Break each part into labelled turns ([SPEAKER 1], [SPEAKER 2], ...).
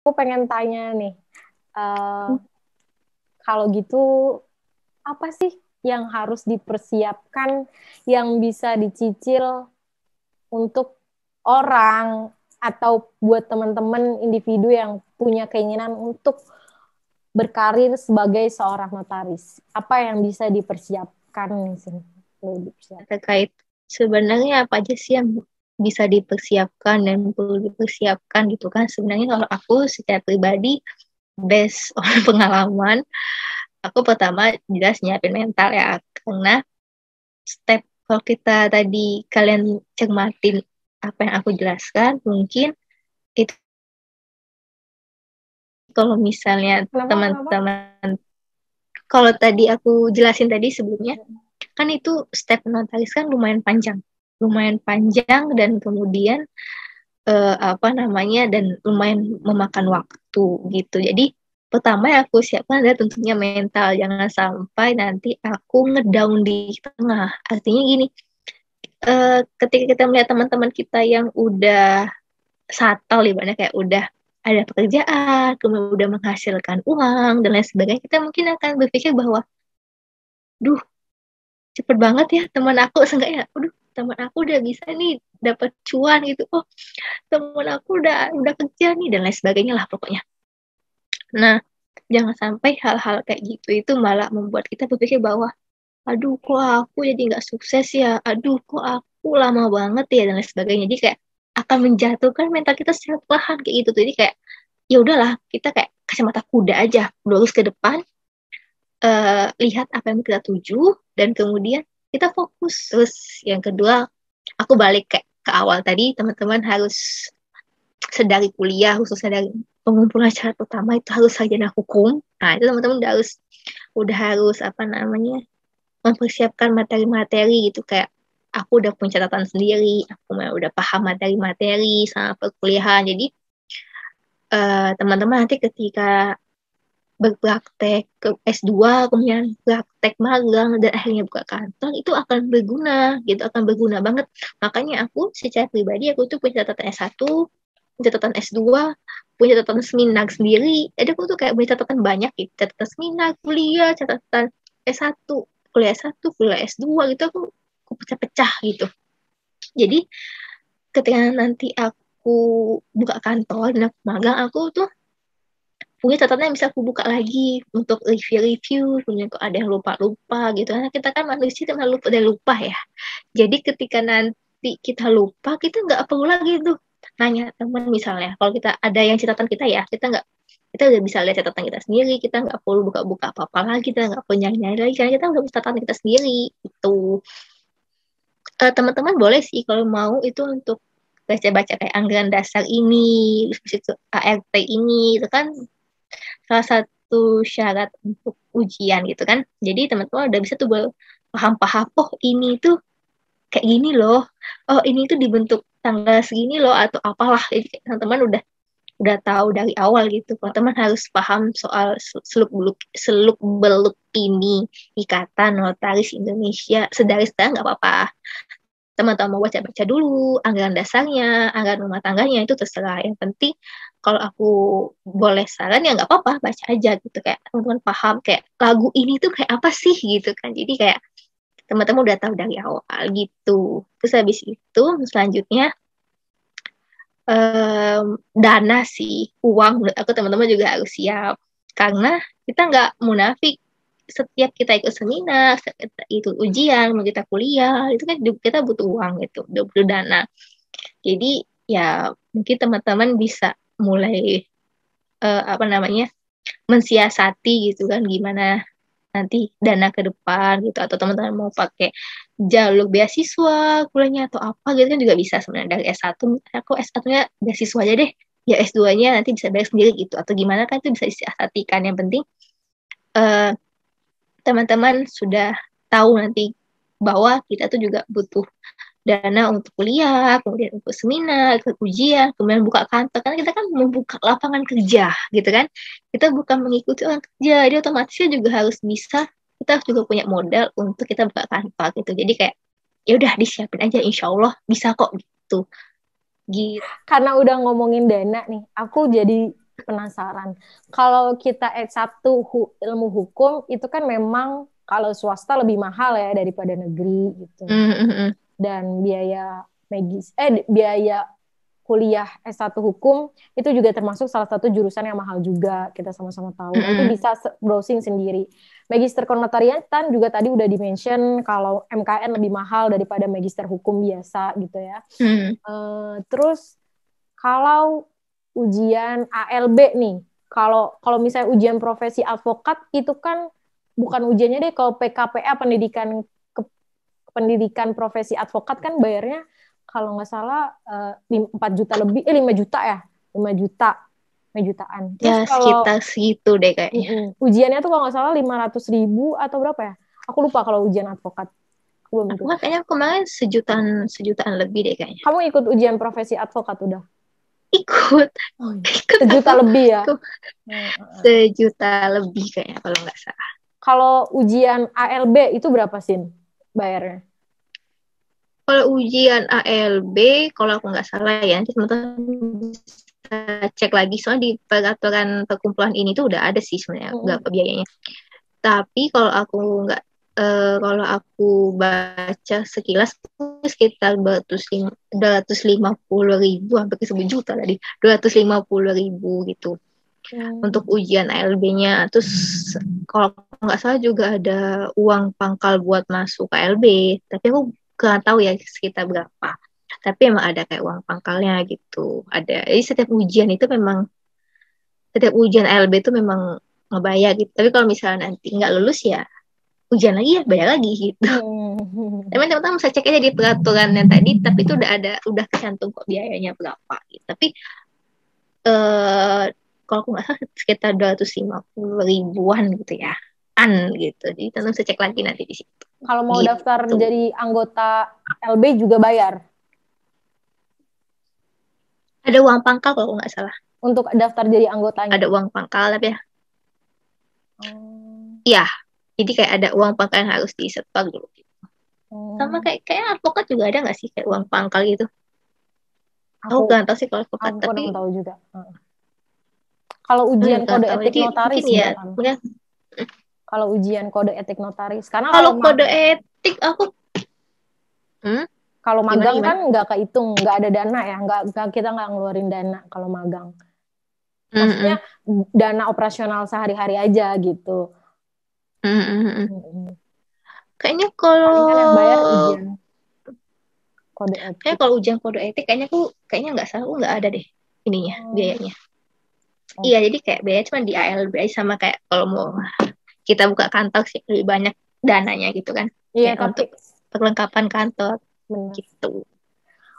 [SPEAKER 1] Aku pengen tanya nih, eh, kalau gitu apa sih yang harus dipersiapkan yang bisa dicicil untuk orang atau buat teman-teman individu yang punya keinginan untuk berkarir sebagai seorang notaris? Apa yang bisa dipersiapkan di sini? Perlu dipersiapkan.
[SPEAKER 2] Terkait sebenarnya apa aja sih yang bisa dipersiapkan dan perlu dipersiapkan gitu kan. Sebenarnya kalau aku secara pribadi based on pengalaman, aku pertama jelas nyiapin mental ya, karena step kalau kita tadi kalian cermatin apa yang aku jelaskan, mungkin itu kalau misalnya
[SPEAKER 1] Kenapa? Kenapa?
[SPEAKER 2] teman-teman, kalau tadi aku jelasin tadi sebelumnya, kan itu step notaris kan lumayan panjang dan kemudian apa namanya dan lumayan memakan waktu gitu. Jadi pertama yang aku siapkan adalah tentunya mental, jangan sampai nanti aku ngedown di tengah. Artinya gini, ketika kita melihat teman-teman kita yang udah satal ibaratnya kayak udah ada pekerjaan, kemudian udah menghasilkan uang dan lain sebagainya, kita mungkin akan berpikir bahwa, duh cepet banget ya teman aku, seenggaknya, aduh teman aku udah bisa nih dapat cuan gitu, oh teman aku udah kerja nih dan lain sebagainya lah pokoknya. Nah, jangan sampai hal-hal kayak gitu itu malah membuat kita berpikir bahwa, aduh kok aku jadi nggak sukses ya, aduh kok aku lama banget ya dan lain sebagainya. Jadi kayak akan menjatuhkan mental kita secara perlahan kayak gitu. Jadi kayak ya udahlah, kita kayak kacamata kuda aja, lurus ke depan, lihat apa yang kita tuju dan kemudian kita fokus. Terus yang kedua, aku balik kayak ke awal tadi, teman-teman harus sedari kuliah, khususnya dari pengumpulan syarat utama itu harus sarjana hukum. Nah, itu teman-teman udah harus apa namanya mempersiapkan materi-materi gitu, kayak aku udah punya catatan sendiri, aku udah paham materi-materi sama perkuliahan. Jadi teman-teman nanti ketika berpraktek ke S2, kemudian praktek magang dan akhirnya buka kantor, itu akan berguna gitu, akan berguna banget. Makanya aku secara pribadi aku tuh punya catatan S1, catatan S2, punya catatan seminar sendiri. Jadi aku tuh kayak punya catatan banyak gitu, catatan seminar, kuliah, catatan S1, kuliah S1, kuliah S2 gitu, aku pecah-pecah gitu. Jadi ketika nanti aku buka kantor dan aku magang, aku tuh punya catatan yang bisa aku buka lagi untuk review-review, kemudian kok ada yang lupa-lupa gitu. Karena kita kan manusia kan lupa dan lupa ya. Jadi ketika nanti kita lupa, kita nggak perlu lagi tuh nanya teman misalnya. Kalau kita ada yang catatan kita ya, kita udah bisa lihat catatan kita sendiri, kita nggak perlu buka-buka apa-apa lagi, kita nggak perlu nyari-nyari lagi, karena kita udah punya catatan kita sendiri. Itu teman-teman boleh sih kalau mau itu untuk baca-baca kayak anggaran dasar ini, terus itu ART ini, itu kan salah satu syarat untuk ujian gitu kan. Jadi teman-teman udah bisa tuh paham-paham, oh ini tuh kayak gini loh, oh ini tuh dibentuk tanggal segini loh atau apalah. Jadi teman-teman udah tahu dari awal gitu. Teman-teman harus paham soal seluk beluk ini Ikatan Notaris Indonesia. Sedari-sedari nggak apa-apa, teman-teman mau baca-baca dulu anggaran dasarnya, anggaran rumah tangganya, itu terserah. Yang penting kalau aku boleh saran ya nggak apa-apa, baca aja gitu, kayak teman-teman paham kayak lagu ini tuh kayak apa sih gitu kan. Jadi kayak teman-teman udah tahu dari awal gitu. Terus habis itu selanjutnya em, dana sih, uang menurut aku teman-teman juga harus siap, karena kita nggak munafik, setiap kita ikut seminar, setiap kita ikut ujian, mau kita kuliah, itu kan kita butuh uang gitu, butuh dana. Jadi ya mungkin teman-teman bisa mulai apa namanya mensiasati gitu kan, gimana nanti dana ke depan gitu, atau teman-teman mau pakai jalur beasiswa kuliahnya atau apa gitu kan juga bisa sebenarnya. Dari S1 aku S1-nya beasiswa aja deh, ya S2-nya nanti bisa bayar sendiri gitu atau gimana kan, itu bisa disiasatikan. Yang penting eh, teman-teman sudah tahu nanti bahwa kita tuh juga butuh dana untuk kuliah, kemudian untuk seminar, ikut ujian, kemudian buka kantor. Karena kita kan membuka lapangan kerja, gitu kan. Kita bukan mengikuti orang kerja, jadi otomatisnya juga harus bisa, kita harus juga punya modal untuk kita buka kantor, gitu. Jadi kayak, ya udah disiapin aja, insya Allah bisa kok, gitu. Gitu.
[SPEAKER 1] Karena udah ngomongin dana nih, aku jadi penasaran. Kalau kita S1 ilmu hukum itu kan memang kalau swasta lebih mahal ya daripada negeri gitu.
[SPEAKER 2] Mm-mm.
[SPEAKER 1] Dan biaya kuliah S1 hukum itu juga termasuk salah satu jurusan yang mahal juga, kita sama-sama tahu. Nanti
[SPEAKER 2] Mm-mm.
[SPEAKER 1] bisa browsing sendiri. Magister Konotariatan juga tadi udah di-mention kalau MKN lebih mahal daripada magister hukum biasa gitu ya.
[SPEAKER 2] Mm.
[SPEAKER 1] Terus kalau ujian ALB nih, kalau kalau misalnya ujian profesi advokat itu kan bukan ujiannya deh, kalau PKPA pendidikan profesi advokat kan bayarnya kalau nggak salah 4 juta lebih, 5 juta ya, 5 juta, 5 jutaan.
[SPEAKER 2] Ya
[SPEAKER 1] Terus kalau
[SPEAKER 2] sekitar segitu deh kayaknya.
[SPEAKER 1] ujiannya tuh kalau nggak salah 500.000 atau berapa ya? Aku lupa kalau ujian advokat. Aku belum
[SPEAKER 2] Aku
[SPEAKER 1] ikut.
[SPEAKER 2] kan kayaknya kemarin sejutaan lebih deh kayaknya.
[SPEAKER 1] Kamu ikut ujian profesi advokat udah?
[SPEAKER 2] Ikut,
[SPEAKER 1] Oh, iya.
[SPEAKER 2] ikut
[SPEAKER 1] Sejuta
[SPEAKER 2] aku.
[SPEAKER 1] lebih ya?
[SPEAKER 2] Ikut.
[SPEAKER 1] Hmm.
[SPEAKER 2] Sejuta lebih kayaknya kalau nggak salah.
[SPEAKER 1] Kalau ujian ALB itu berapa Sin bayarnya?
[SPEAKER 2] Kalau ujian ALB, kalau aku nggak salah ya, nanti teman-teman bisa cek lagi. Soalnya di peraturan perkumpulan ini tuh udah ada sih sebenarnya berapa biayanya. Tapi kalau aku baca sekilas sekitar 250.000, hampir ke 1 juta tadi, 250.000 gitu untuk ujian ALB-nya. Terus kalau nggak salah juga ada uang pangkal buat masuk ALB, tapi aku kurang tahu ya sekitar berapa. Tapi emang ada kayak uang pangkalnya gitu. Ada. Jadi setiap ujian ALB itu memang ngebayar gitu. Tapi kalau misalnya nanti nggak lulus ya ujian lagi ya bayar lagi gitu. Tapi teman-teman bisa cek aja di peraturan yang tadi, tapi itu udah kecantum kok biayanya berapa gitu. Tapi eh kalau aku nggak salah sekitar 250.000-an gitu ya. Gitu. Jadi teman-teman bisa cek lagi nanti di situ.
[SPEAKER 1] Kalau mau daftar
[SPEAKER 2] Gitu.
[SPEAKER 1] jadi anggota LB juga bayar.
[SPEAKER 2] Ada uang pangkal kalau nggak salah.
[SPEAKER 1] Untuk daftar jadi anggotanya.
[SPEAKER 2] Ada uang pangkal tapi ya.
[SPEAKER 1] Oh.
[SPEAKER 2] Iya. Jadi kayak ada uang pangkal yang harus disetor dulu. Sama
[SPEAKER 1] Oh.
[SPEAKER 2] kayak advokat juga ada nggak sih kayak uang pangkal gitu? Aku
[SPEAKER 1] Aku
[SPEAKER 2] nggak tahu sih kalau advokat,
[SPEAKER 1] aku
[SPEAKER 2] tapi
[SPEAKER 1] kurang tahu juga. Kalau ujian
[SPEAKER 2] nggak
[SPEAKER 1] kode
[SPEAKER 2] tahu.
[SPEAKER 1] etik
[SPEAKER 2] Jadi mungkin
[SPEAKER 1] notaris
[SPEAKER 2] ya,
[SPEAKER 1] berapa?
[SPEAKER 2] mungkin
[SPEAKER 1] Kalau ujian kode etik notaris, karena
[SPEAKER 2] kalau kode etik aku, hmm,
[SPEAKER 1] kalau
[SPEAKER 2] gimana
[SPEAKER 1] magang
[SPEAKER 2] gimana?
[SPEAKER 1] kan nggak kehitung, nggak ada dana ya, kita nggak ngeluarin dana kalau magang. Maksudnya
[SPEAKER 2] Mm-mm.
[SPEAKER 1] dana operasional sehari-hari aja gitu.
[SPEAKER 2] Mm-mm.
[SPEAKER 1] Mm-mm.
[SPEAKER 2] Kayaknya
[SPEAKER 1] Paling kan yang bayar
[SPEAKER 2] kalau
[SPEAKER 1] ujian kode
[SPEAKER 2] kayak
[SPEAKER 1] etik.
[SPEAKER 2] kalau ujian kode etik kayaknya nggak salah, aku nggak ada deh ininya
[SPEAKER 1] Oh,
[SPEAKER 2] biayanya.
[SPEAKER 1] oh.
[SPEAKER 2] Iya, jadi kayak biaya cuma di ALB aja, sama kayak kalau mau kita buka kantor sih lebih banyak dananya gitu kan.
[SPEAKER 1] Iya,
[SPEAKER 2] Kayak
[SPEAKER 1] tapi
[SPEAKER 2] untuk perlengkapan kantor
[SPEAKER 1] bener.
[SPEAKER 2] gitu.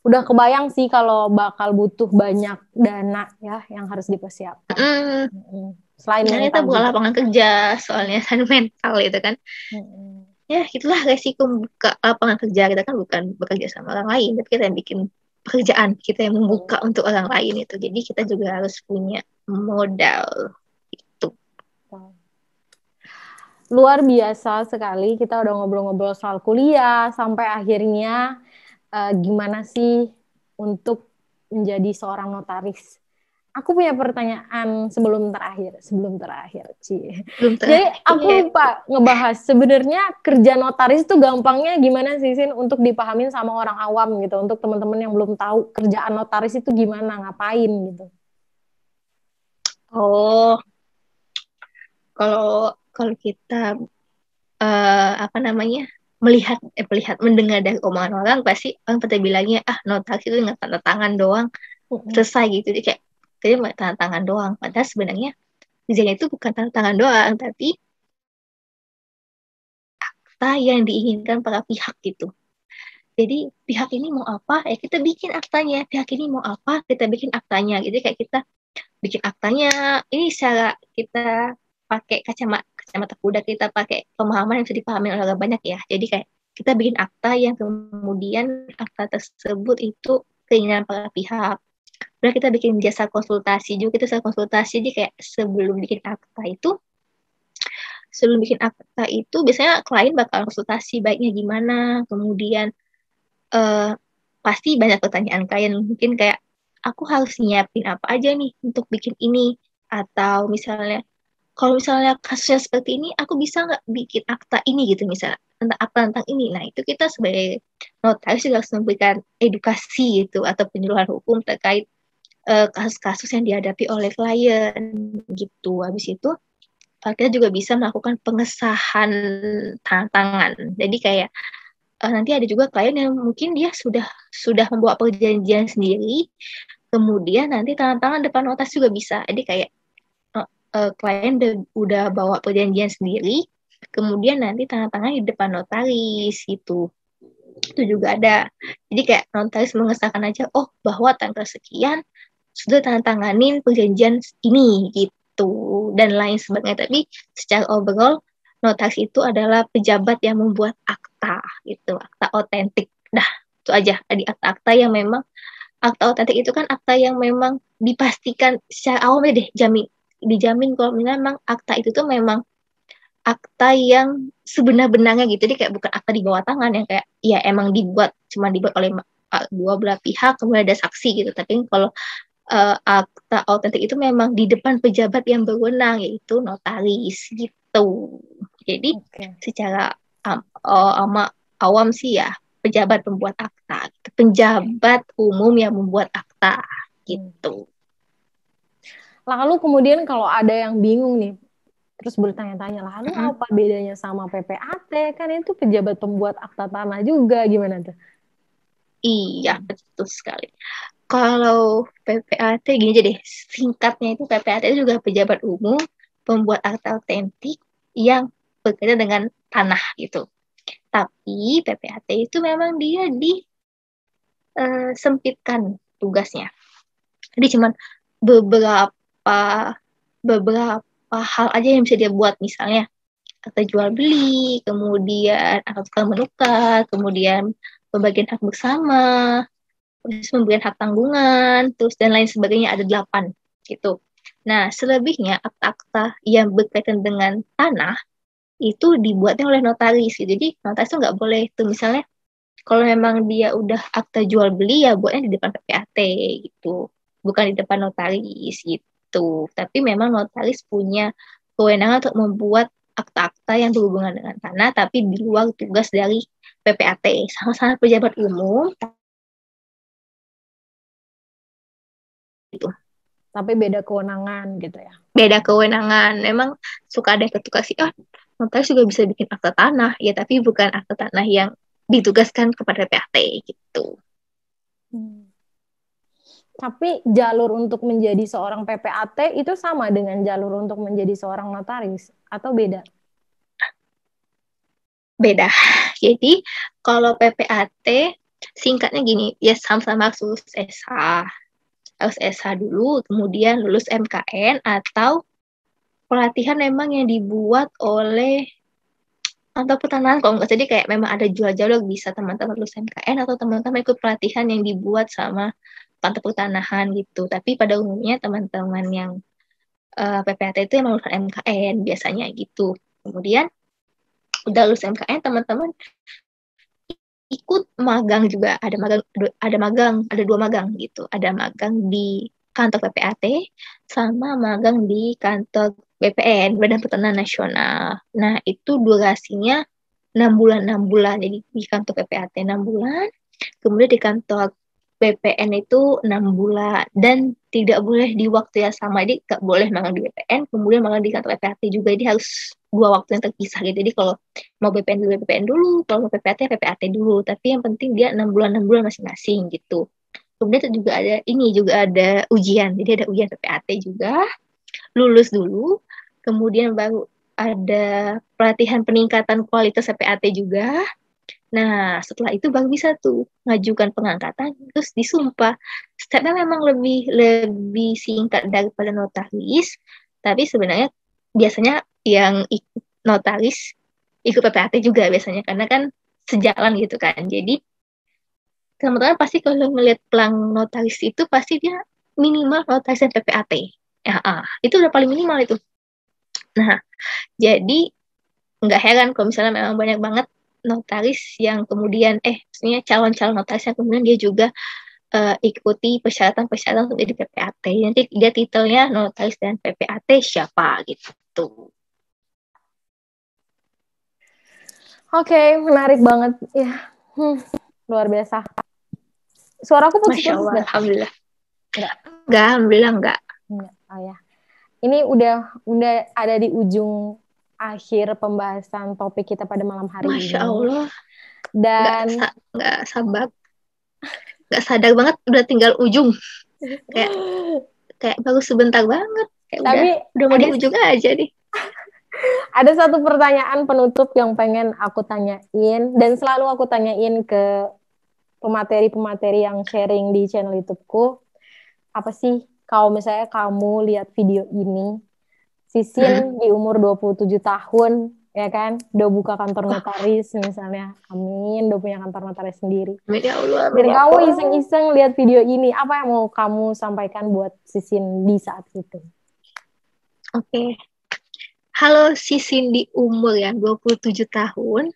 [SPEAKER 1] Udah kebayang sih kalau bakal butuh banyak dana ya yang harus dipersiapkan.
[SPEAKER 2] Mm,
[SPEAKER 1] Mm-mm. Selain
[SPEAKER 2] karena kita
[SPEAKER 1] mental
[SPEAKER 2] buka
[SPEAKER 1] juga.
[SPEAKER 2] lapangan kerja soalnya kan mental itu kan.
[SPEAKER 1] Mm-mm.
[SPEAKER 2] Ya itulah resiko buka lapangan kerja, kita kan bukan bekerja sama orang lain, tapi kita yang bikin pekerjaan, kita yang membuka
[SPEAKER 1] Betul.
[SPEAKER 2] untuk orang lain itu. Jadi kita juga harus punya modal itu.
[SPEAKER 1] Luar biasa sekali kita udah ngobrol-ngobrol soal kuliah sampai akhirnya gimana sih untuk menjadi seorang notaris. Aku punya pertanyaan sebelum terakhir, Ci.
[SPEAKER 2] Belum
[SPEAKER 1] Jadi aku
[SPEAKER 2] terakhir.
[SPEAKER 1] lupa ngebahas sebenarnya kerja notaris itu gampangnya gimana sih, Sin, untuk dipahamin sama orang awam gitu, untuk teman-teman yang belum tahu kerjaan notaris itu gimana, ngapain gitu.
[SPEAKER 2] Oh, kalau kalau kita apa namanya melihat mendengar dari omongan orang, pasti orang pada bilangnya notaris itu nggak tanda tangan doang
[SPEAKER 1] Mm-mm.
[SPEAKER 2] selesai gitu. Jadi kayak jadi nggak tanda tangan doang. Padahal sebenarnya kerjanya itu bukan tanda tangan doang, tapi apa yang diinginkan para pihak gitu. Jadi pihak ini mau apa, ya kita bikin aktanya. Pihak ini mau apa, kita bikin aktanya. Jadi kayak kita bikin aktanya, ini secara kita pakai kacamata kuda, kita pakai pemahaman yang bisa dipahami oleh orang banyak ya. Jadi kayak kita bikin akta yang kemudian akta tersebut itu keinginan para pihak. Udah kita bikin jasa konsultasi juga, kita jasa konsultasi. Jadi kayak sebelum bikin akta itu biasanya klien bakal konsultasi baiknya gimana, kemudian eh, pasti banyak pertanyaan klien, mungkin kayak aku harus nyiapin apa aja nih untuk bikin ini, Atau misalnya, kalau misalnya kasusnya seperti ini, aku bisa nggak bikin akta ini gitu misalnya, tentang apa tentang ini. Nah, itu kita sebagai notaris juga harus memberikan edukasi gitu, atau penyuluhan hukum terkait kasus-kasus yang dihadapi oleh klien gitu. Habis itu kita juga bisa melakukan pengesahan tanda tangan. Jadi kayak nanti ada juga klien yang mungkin dia sudah membawa perjanjian sendiri, kemudian nanti tanda tangan depan notaris juga bisa. Jadi kayak klien udah bawa perjanjian sendiri, kemudian nanti tanda tangan di depan notaris gitu. Itu juga ada. Jadi kayak notaris mengesahkan aja, oh bahwa tanggal sekian sudah tanda tanganin perjanjian ini gitu, dan lain sebagainya. Tapi secara overall, notaris itu adalah pejabat yang membuat akta gitu, akta otentik. Dah, itu aja. Tadi akta-akta yang memang, akta otentik itu kan akta yang memang dipastikan secara awam ya deh, dijamin kalau memang akta itu tuh memang akta yang sebenar-benarnya gitu. Jadi kayak bukan akta di bawah tangan yang kayak ya emang cuma dibuat oleh dua belah pihak, kemudian ada saksi gitu. Tapi kalau akta otentik itu memang di depan pejabat yang berwenang, yaitu notaris gitu. Jadi secara awam sih ya, pejabat pembuat akta, gitu. Pejabat umum yang membuat akta gitu.
[SPEAKER 1] Lalu kemudian kalau ada yang bingung nih, terus bertanya-tanya, lalu apa bedanya sama PPAT? Kan itu pejabat pembuat akta tanah juga, gimana tuh?
[SPEAKER 2] Iya, betul sekali. Kalau PPAT gini aja deh, singkatnya itu PPAT itu juga pejabat umum pembuat akta otentik yang berkaitan dengan tanah gitu. Tapi PPAT itu memang dia disempitkan tugasnya. Jadi cuman beberapa beberapa hal aja yang bisa dia buat, misalnya akta jual beli, kemudian akta tukar menukar, kemudian pembagian hak bersama, terus pemberian hak tanggungan, terus dan lain sebagainya, ada 8 gitu. Nah, selebihnya akta-akta yang berkaitan dengan tanah itu dibuatnya oleh notaris. Jadi notaris itu nggak boleh tuh, misalnya kalau memang dia udah akta jual beli ya buatnya di depan PPAT gitu, bukan di depan notaris gitu. Tapi memang notaris punya kewenangan untuk membuat akta-akta yang berhubungan dengan tanah, tapi di luar tugas dari PPAT. Sama-sama pejabat umum gitu.
[SPEAKER 1] Tapi beda kewenangan gitu ya.
[SPEAKER 2] Beda kewenangan. Memang suka ada ketukar sih, notaris juga bisa bikin akta tanah, ya tapi bukan akta tanah yang ditugaskan kepada PPAT gitu.
[SPEAKER 1] Tapi jalur untuk menjadi seorang PPAT itu sama dengan jalur untuk menjadi seorang notaris atau beda?
[SPEAKER 2] Beda. Jadi kalau PPAT singkatnya gini, ya sama-sama harus lulus SH. Harus SH dulu, kemudian lulus MKN, atau pelatihan memang yang dibuat oleh kantor pertanahan. Kalau nggak, jadi kayak memang ada jual-jual, bisa teman-teman lulus MKN atau teman-teman ikut pelatihan yang dibuat sama kantor pertanahan gitu. Tapi pada umumnya teman-teman yang PPAT itu yang lulusan MKN biasanya gitu. Kemudian udah lulus MKN, teman-teman ikut magang juga, ada 2 magang gitu, ada magang di kantor PPAT sama magang di kantor BPN, Badan Pertanahan Nasional. Nah, itu durasinya 6 bulan, jadi di kantor PPAT 6 bulan, kemudian di kantor BPN itu 6 bulan, dan tidak boleh di waktu yang sama. Jadi nggak boleh magang di BPN kemudian magang di kantor PPAT juga, jadi harus 2 waktu yang terpisah gitu. Jadi kalau mau BPN dulu BPN dulu, kalau mau PPAT dulu, tapi yang penting dia 6 bulan masing-masing gitu. Kemudian itu juga ada ujian, jadi ada ujian PPAT juga, lulus dulu, kemudian baru ada pelatihan peningkatan kualitas PPAT juga. Nah, setelah itu baru bisa tuh ngajukan pengangkatan, terus disumpah. Stepnya memang lebih lebih singkat daripada notaris, tapi sebenarnya biasanya yang ikut notaris ikut PPAT juga biasanya, karena kan sejalan gitu kan. Jadi teman-teman pasti kalau ngelihat pelang notaris itu pasti dia minimal notaris dan PPAT. Ya, itu udah paling minimal itu. Nah, jadi nggak heran kalau misalnya memang banyak banget notaris yang kemudian maksudnya calon-calon notaris yang kemudian dia juga ikuti persyaratan-persyaratan untuk jadi PPAT. Nanti dia titelnya notaris dan PPAT siapa gitu.
[SPEAKER 1] Oke, menarik banget ya. Luar biasa. Suaraku
[SPEAKER 2] Masya
[SPEAKER 1] putus-putus
[SPEAKER 2] Allah,
[SPEAKER 1] nggak?
[SPEAKER 2] alhamdulillah.
[SPEAKER 1] Nggak.
[SPEAKER 2] Enggak, alhamdulillah enggak.
[SPEAKER 1] Nggak. Oh ya. Ini udah ada di ujung akhir pembahasan topik kita pada malam hari
[SPEAKER 2] Masya
[SPEAKER 1] ini.
[SPEAKER 2] Allah,
[SPEAKER 1] Dan
[SPEAKER 2] enggak sabar, enggak sadar banget udah tinggal ujung. Kayak baru sebentar banget. Kayak
[SPEAKER 1] tapi
[SPEAKER 2] udah mau di ujung aja nih.
[SPEAKER 1] ada satu pertanyaan penutup yang pengen aku tanyain dan selalu aku tanyain ke pemateri-pemateri yang sharing di channel YouTube-ku. Apa sih kalau misalnya kamu lihat video ini, Sisin di umur 27 tahun, ya kan, udah buka kantor notaris misalnya, amin, udah punya kantor notaris sendiri.
[SPEAKER 2] Amin ya Allah,
[SPEAKER 1] Dan
[SPEAKER 2] amin ya
[SPEAKER 1] kamu
[SPEAKER 2] Allah.
[SPEAKER 1] iseng-iseng lihat video ini, apa yang mau kamu sampaikan buat Sisin di saat itu?
[SPEAKER 2] Oke. Halo Sisin di umur yang 27 tahun.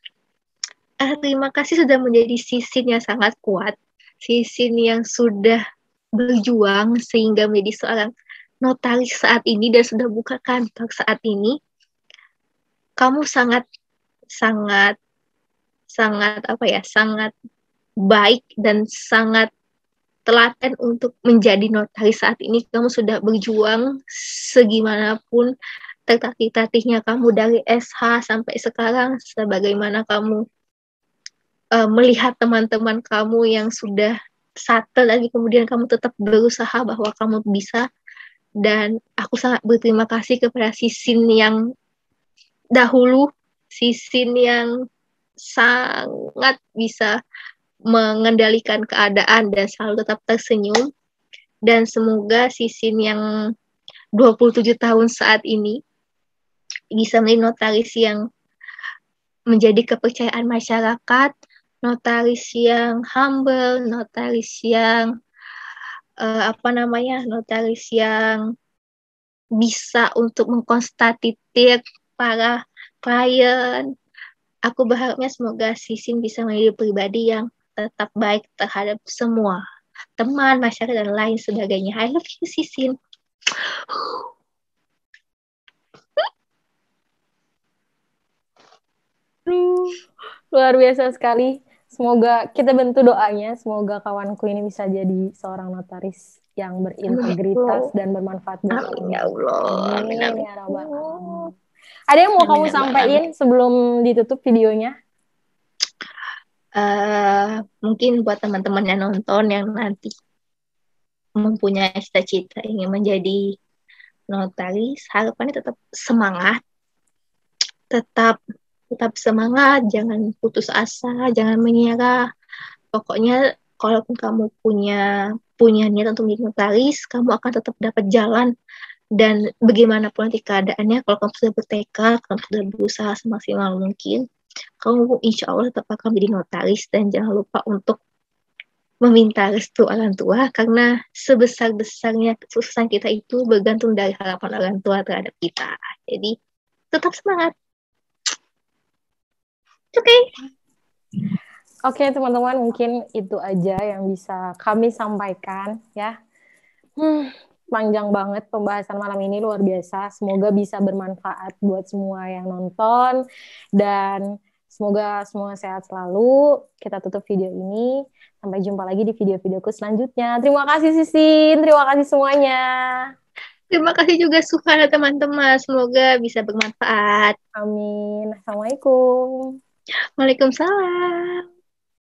[SPEAKER 2] Terima kasih sudah menjadi Sisin yang sangat kuat. Sisin yang sudah berjuang sehingga menjadi seorang notaris saat ini dan sudah buka kantor saat ini. Kamu sangat sangat sangat apa ya? Sangat baik dan sangat telaten untuk menjadi notaris saat ini. Kamu sudah berjuang segimanapun tertatih-tatihnya kamu dari SH sampai sekarang, sebagaimana kamu melihat teman-teman kamu yang sudah settle lagi, kemudian kamu tetap berusaha bahwa kamu bisa. Dan aku sangat berterima kasih kepada Sisin yang dahulu, Sisin yang sangat bisa mengendalikan keadaan dan selalu tetap tersenyum. Dan semoga Sisin yang 27 tahun saat ini bisa menjadi notaris yang menjadi kepercayaan masyarakat, notaris yang humble, notaris yang notaris yang bisa untuk mengkonstatir para klien. Aku berharapnya semoga Sisin bisa menjadi pribadi yang tetap baik terhadap semua teman, masyarakat, dan lain sebagainya. I love you, Sisin.
[SPEAKER 1] Luar biasa sekali. Semoga kita bantu doanya, semoga kawanku ini bisa jadi seorang notaris yang berintegritas dan bermanfaat buat orang
[SPEAKER 2] Amin ya
[SPEAKER 1] banyak.
[SPEAKER 2] Allah. Amin,
[SPEAKER 1] Amin
[SPEAKER 2] amin.
[SPEAKER 1] ya Rabbal Alamin. Ada yang mau kamu
[SPEAKER 2] Amin,
[SPEAKER 1] sampaikan sebelum ditutup videonya?
[SPEAKER 2] Mungkin buat teman-teman yang nonton yang nanti mempunyai cita-cita ingin menjadi notaris, harapannya tetap semangat, tetap tetap semangat, jangan putus asa, jangan menyerah. Pokoknya kalaupun kamu punya niat untuk menjadi notaris, kamu akan tetap dapat jalan. Dan bagaimanapun nanti keadaannya, kalau kamu sudah bertekad, kamu sudah berusaha semaksimal mungkin, kamu insya Allah tetap akan menjadi notaris. Dan jangan lupa untuk meminta restu orang tua, karena sebesar-besarnya kesuksesan kita itu bergantung dari harapan orang tua terhadap kita. Jadi tetap semangat. Oke.
[SPEAKER 1] Oke, teman-teman, mungkin itu aja yang bisa kami sampaikan ya. Panjang banget pembahasan malam ini, luar biasa. Semoga bisa bermanfaat buat semua yang nonton dan semoga semua sehat selalu. Kita tutup video ini. Sampai jumpa lagi di video-videoku selanjutnya. Terima kasih Sisin, terima kasih semuanya.
[SPEAKER 2] Terima kasih juga Sufana teman-teman. Semoga bisa bermanfaat.
[SPEAKER 1] Amin. Assalamualaikum.
[SPEAKER 2] Waalaikumsalam.